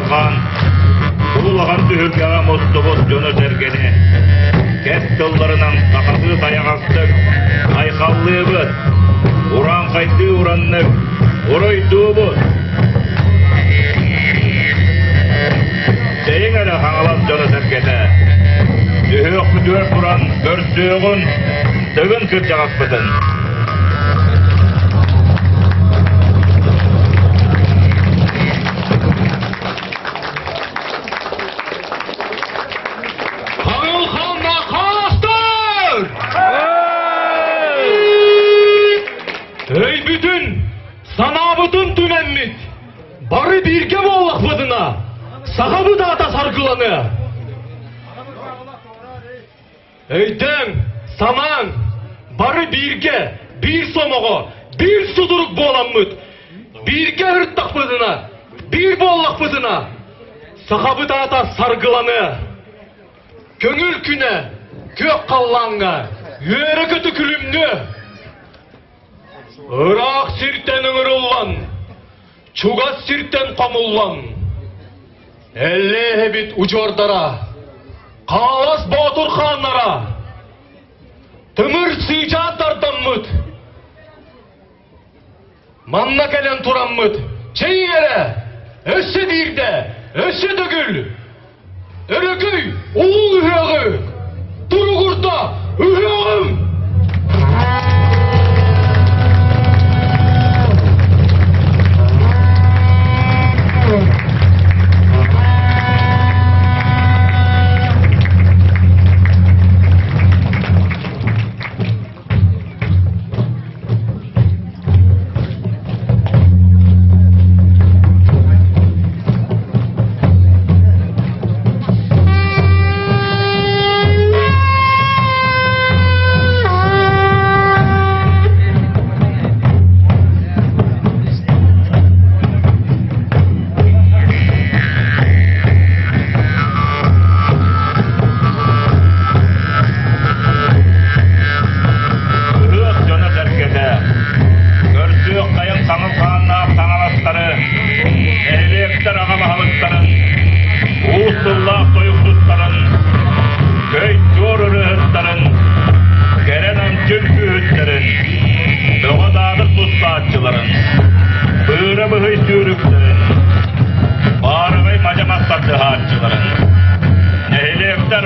Kağılkan, Uğulağan tühülgâğa mostobot jonu sergeni, Ket yollarынан sakalı dayak astık, Aykallığı Uran kaydı uranlık, Uroyduğu bu. Seyin ele hangalan jonu sergeni, Tühük müdür duran, Görsüğün, Tügün kırcağız bıdın. Ey bütün, sanabıdın tünemmit, bari birge mi ollak bıdına, sahabı dağda sargılanı. Eytem, saman, bari birge, bir somoğu, bir suduruk boğlanmıt, birge hırttak bıdına, bir bollak bıdına, sahabı dağda sargılanı. Köngül küne, kök kallanğa, yöre kötü külümlü. Irak sirten ыңырыллан, Чугас сиртен камыллан. Элле бит учордара, Калас Батыр ханнара, Тымыр сыйжа тартаммыт. Манна келен тураммыт, Чейгере, Өссө дирде, Өссө дөгүл. Өрөкөй, улуу үһөгү, Туругурда, үһөгүм. Bağrıvay macamat tatlı harçıların. Ehliyekler